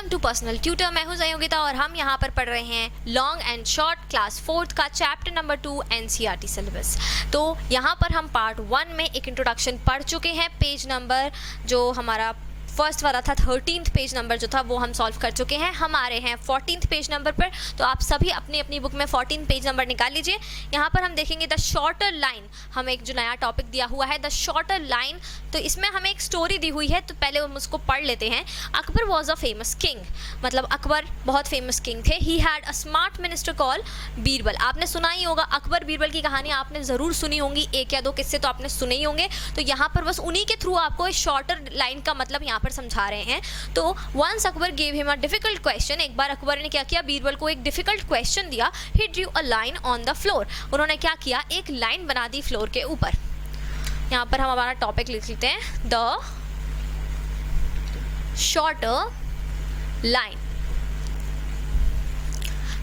Welcome to personal tutor. मैं हूं संयोगिता और हम यहां पर पढ़ रहे हैं long and short class 4th का चैप्टर नंबर 2 एनसीईआरटी सिलेबस। तो यहां पर हम पार्ट 1 में एक इंट्रोडक्शन पढ़ चुके हैं। पेज नंबर जो हमारा फर्स्ट वाला था 13th पेज नंबर जो था वो हम सॉल्व कर चुके हैं। हम आ रहे हैं 14th पेज नंबर पर। तो आप सभी अपनी अपनी बुक में 14th पेज नंबर निकाल लीजिए। यहाँ पर हम देखेंगे द शॉर्टर लाइन। हमें एक जो नया टॉपिक दिया हुआ है द शॉर्टर लाइन, तो इसमें हमें एक स्टोरी दी हुई है, तो पहले हम उसको पढ़ लेते हैं। Akbar was a famous king, मतलब अकबर बहुत फेमस किंग थे। He had a smart minister call Birbal. आपने सुना ही होगा अकबर बीरबल की कहानी, आपने ज़रूर सुनी होंगी, एक या दो किस्से तो आपने सुने ही होंगे। तो यहाँ पर बस उन्हीं के थ्रू आपको शॉर्टर लाइन का मतलब यहाँ समझा रहे हैं। तो once Akbar gave him a difficult question, एक बार अकबर ने क्या किया, बीरबल को एक डिफिकल्ट क्वेश्चन दिया। He drew a line on the floor, उन्होंने क्या किया, एक लाइन बना दी फ्लोर के ऊपर। यहाँ पर हम हमारा टॉपिक लिख लेते हैं द शॉर्टर लाइन।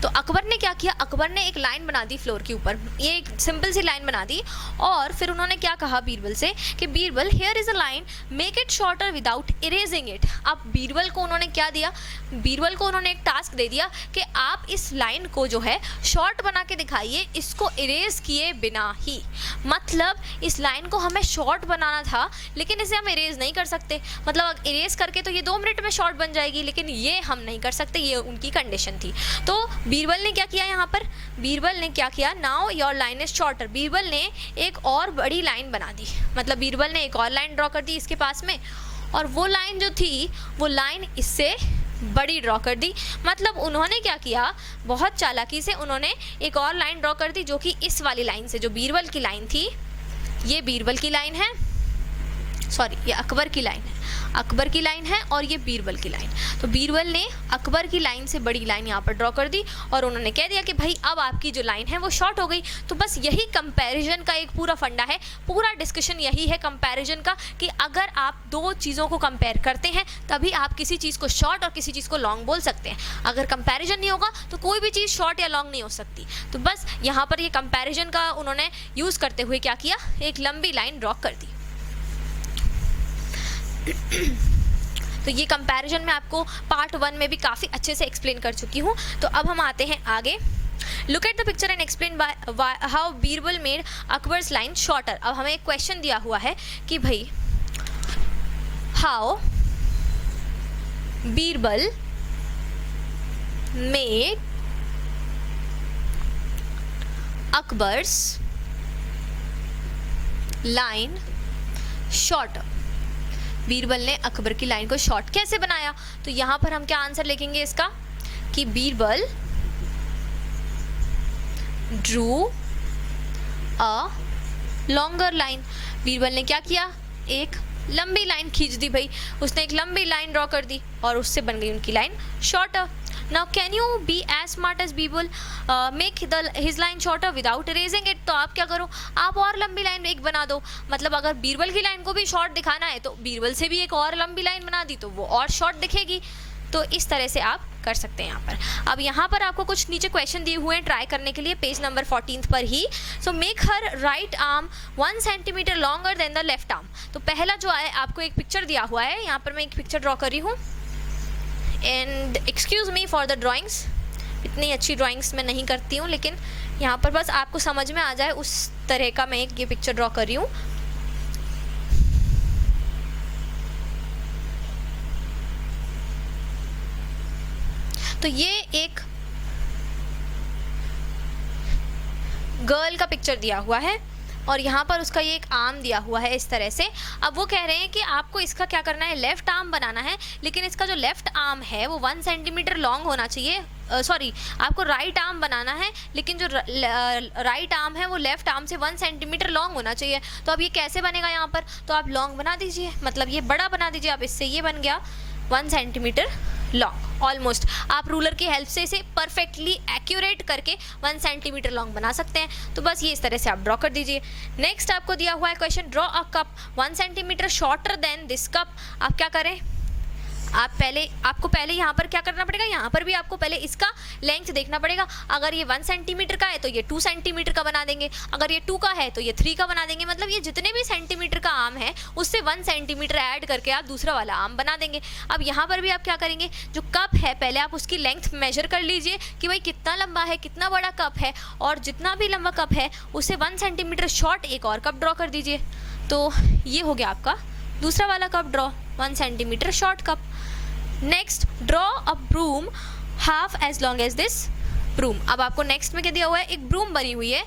तो अकबर ने क्या किया, अकबर ने एक लाइन बना दी फ्लोर के ऊपर, ये एक सिंपल सी लाइन बना दी। और फिर उन्होंने क्या कहा बीरबल से कि Birbal here is a line, make it shorter without erasing it. अब बीरबल को उन्होंने क्या दिया, बीरबल को उन्होंने एक टास्क दे दिया कि आप इस लाइन को जो है शॉर्ट बना के दिखाइए, इसको इरेज किए बिना ही। मतलब इस लाइन को हमें शॉर्ट बनाना था लेकिन इसे हम इरेज नहीं कर सकते। मतलब इरेज करके तो ये 2 मिनट में शॉर्ट बन जाएगी, लेकिन ये हम नहीं कर सकते, ये उनकी कंडीशन थी। तो बीरबल ने क्या किया, यहाँ पर बीरबल ने क्या किया, now your line is shorter. Birbal ने एक और बड़ी लाइन बना दी, मतलब बीरबल ने एक और लाइन ड्रॉ कर दी इसके पास में, और वो लाइन जो थी वो लाइन इससे बड़ी ड्रॉ कर दी। मतलब उन्होंने क्या किया, बहुत चालाकी से उन्होंने एक और लाइन ड्रॉ कर दी जो कि इस वाली लाइन से, जो बीरबल की लाइन थी, ये बीरबल की लाइन है, सॉरी ये अकबर की लाइन है, अकबर की लाइन है और ये बीरबल की लाइन। तो बीरबल ने अकबर की लाइन से बड़ी लाइन यहाँ पर ड्रॉ कर दी और उन्होंने कह दिया कि भाई अब आपकी जो लाइन है वो शॉर्ट हो गई। तो बस यही कंपैरिजन का एक पूरा फंडा है, पूरा डिस्कशन यही है कंपैरिजन का, कि अगर आप 2 चीज़ों को कंपेयर करते हैं तभी आप किसी चीज़ को शॉर्ट और किसी चीज़ को लॉन्ग बोल सकते हैं। अगर कंपैरिजन नहीं होगा तो कोई भी चीज़ शॉर्ट या लॉन्ग नहीं हो सकती। तो बस यहाँ पर ये कंपैरिजन का उन्होंने यूज़ करते हुए क्या किया, एक लंबी लाइन ड्रॉ कर दी। तो ये कंपैरिजन मैं आपको पार्ट 1 में भी काफ़ी अच्छे से एक्सप्लेन कर चुकी हूँ। तो अब हम आते हैं आगे। Look at the picture and explain how Birbal made Akbar's line shorter. अब हमें एक क्वेश्चन दिया हुआ है कि भाई how Birbal made Akbar's line shorter. Birbal ने अकबर की लाइन को शॉर्ट कैसे बनाया। तो यहाँ पर हम क्या आंसर लिखेंगे इसका, कि Birbal drew a longer line. Birbal ने क्या किया, एक लंबी लाइन खींच दी भाई, उसने एक लंबी लाइन ड्रॉ कर दी और उससे बन गई उनकी line shorter. Now can you be as smart as Birbal, make his line shorter without erasing it. तो आप क्या करो, आप और लंबी लाइन एक बना दो। मतलब अगर बीरबल की लाइन को भी शॉर्ट दिखाना है तो बीरबल से भी एक और लंबी लाइन बना दी तो वो और शॉर्ट दिखेगी। तो इस तरह से आप कर सकते हैं यहाँ पर। अब यहाँ पर आपको कुछ नीचे क्वेश्चन दिए हुए हैं ट्राई करने के लिए, पेज नंबर 14 पर ही। So make her right arm 1 centimetre longer than the left arm. तो पहला जो है आपको एक पिक्चर दिया हुआ है, यहाँ पर मैं एक पिक्चर ड्रॉ कर रही हूँ। And excuse me for the drawings, इतनी अच्छी ड्राइंग्स मैं नहीं करती हूँ, लेकिन यहाँ पर बस आपको समझ में आ जाए उस तरह का मैं ये पिक्चर ड्रॉ कर रही हूँ। तो ये एक गर्ल का पिक्चर दिया हुआ है और यहाँ पर उसका ये एक आर्म दिया हुआ है इस तरह से। अब वो कह रहे हैं कि आपको इसका क्या करना है, लेफ़्ट आर्म बनाना है, लेकिन इसका जो लेफ़्ट आर्म है वो 1 सेंटीमीटर लॉन्ग होना चाहिए। सॉरी, आपको राइट आर्म बनाना है, लेकिन जो राइट आर्म है वो लेफ़्ट आर्म से 1 सेंटीमीटर लॉन्ग होना चाहिए। तो अब ये कैसे बनेगा यहाँ पर, तो आप लॉन्ग बना दीजिए, मतलब ये बड़ा बना दीजिए आप, इससे ये बन गया 1 सेंटीमीटर लॉन्ग ऑलमोस्ट। आप रूलर की हेल्प से इसे परफेक्टली एक्यूरेट करके 1 सेंटीमीटर लॉन्ग बना सकते हैं। तो बस ये इस तरह से आप ड्रॉ कर दीजिए। नेक्स्ट आपको दिया हुआ है question, draw a cup 1 centimetre shorter than this cup. आप क्या करें, आपको पहले यहाँ पर क्या करना पड़ेगा, यहाँ पर भी आपको पहले इसका लेंथ देखना पड़ेगा। अगर ये 1 सेंटीमीटर का है तो ये 2 सेंटीमीटर का बना देंगे, अगर ये 2 का है तो ये 3 का बना देंगे। मतलब ये जितने भी सेंटीमीटर का आर्म है उससे 1 सेंटीमीटर ऐड करके आप दूसरा वाला आर्म बना देंगे। अब यहाँ पर भी आप क्या करेंगे, जो कप है पहले आप उसकी लेंथ मेजर कर लीजिए कि भाई कितना लंबा है, कितना बड़ा कप है, और जितना भी लंबा कप है उससे 1 सेंटीमीटर शॉर्ट एक और कप ड्रॉ कर दीजिए। तो ये हो गया आपका दूसरा वाला cup draw, 1 centimetre short cup. Next, draw a broom half as long as this broom. अब आपको नेक्स्ट में क्या दिया हुआ है, एक ब्रूम बनी हुई है,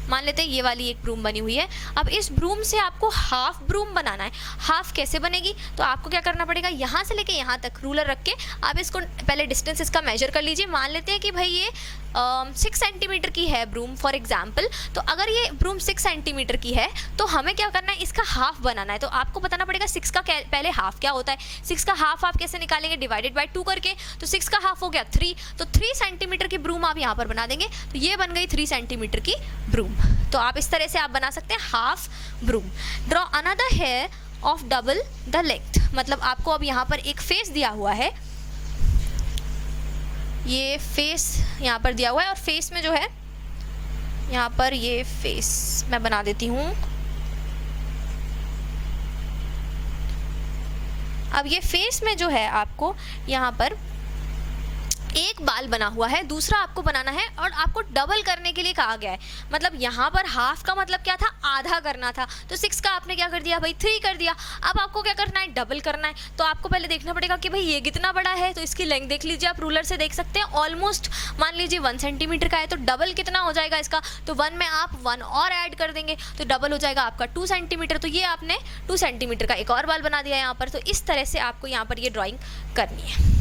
मान लेते हैं ये वाली एक ब्रूम बनी हुई है। अब इस ब्रूम से आपको हाफ ब्रूम बनाना है। हाफ कैसे बनेगी, तो आपको क्या करना पड़ेगा, यहाँ से लेके यहाँ तक रूलर रख के आप इसको पहले डिस्टेंस इसका मेजर कर लीजिए। मान लेते हैं कि भाई ये 6 सेंटीमीटर की है ब्रूम फॉर एग्जाम्पल। तो अगर ये ब्रूम 6 सेंटीमीटर की है तो हमें क्या करना है, इसका हाफ बनाना है। तो आपको बताना पड़ेगा 6 का पहले हाफ क्या होता है। 6 का हाफ आप कैसे निकालेंगे, डिवाइडेड बाय 2 करके। तो 6 का हाफ हो गया 3, तो 3 सेंटीमीटर की ब्रूम आप यहाँ पर बना देंगे। तो ये बन गई 3 सेंटीमीटर की ब्रूम। तो आप इस तरह से आप बना सकते हैं half broom. Draw another hair of double the length. मतलब आपको अब यहाँ पर एक फेस दिया हुआ है, ये फेस यहाँ पर दिया हुआ है, और फेस में जो है यहाँ पर ये फेस मैं बना देती हूँ। अब ये फेस में जो है आपको यहाँ पर एक बाल बना हुआ है, दूसरा आपको बनाना है, और आपको डबल करने के लिए कहा गया है। मतलब यहाँ पर हाफ का मतलब क्या था, आधा करना था। तो 6 का आपने क्या कर दिया भाई, 3 कर दिया। अब आपको क्या करना है, डबल करना है। तो आपको पहले देखना पड़ेगा कि भाई ये कितना बड़ा है, तो इसकी लेंथ देख लीजिए, आप रूलर से देख सकते हैं। ऑलमोस्ट मान लीजिए 1 सेंटीमीटर का है, तो डबल कितना हो जाएगा इसका, तो 1 में आप 1 और ऐड कर देंगे तो डबल हो जाएगा आपका 2 सेंटीमीटर। तो ये आपने 2 सेंटीमीटर का एक और बाल बना दिया यहाँ पर। तो इस तरह से आपको यहाँ पर ये ड्राइंग करनी है।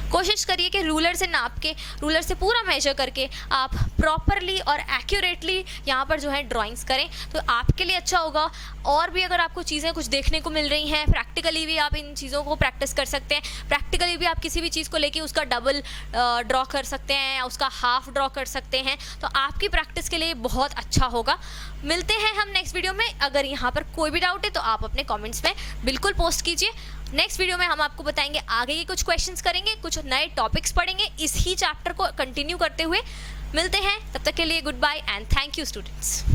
कोशिश करिए कि रूलर से नाप के, रूलर से पूरा मेजर करके आप प्रॉपरली और एक्यूरेटली यहाँ पर जो है ड्राइंग्स करें, तो आपके लिए अच्छा होगा। और भी अगर आपको चीज़ें कुछ देखने को मिल रही हैं, प्रैक्टिकली भी आप इन चीज़ों को प्रैक्टिस कर सकते हैं। प्रैक्टिकली भी आप किसी भी चीज़ को लेके उसका डबल ड्रॉ कर सकते हैं या उसका हाफ ड्रॉ कर सकते हैं। तो आपकी प्रैक्टिस के लिए बहुत अच्छा होगा। मिलते हैं हम नेक्स्ट वीडियो में। अगर यहाँ पर कोई भी डाउट है तो आप अपने कॉमेंट्स में बिल्कुल पोस्ट कीजिए। नेक्स्ट वीडियो में हम आपको बताएंगे, आगे ये कुछ क्वेश्चंस करेंगे, कुछ नए टॉपिक्स पढ़ेंगे, इस ही चैप्टर को कंटिन्यू करते हुए। मिलते हैं, तब तक के लिए good bye and thank you students.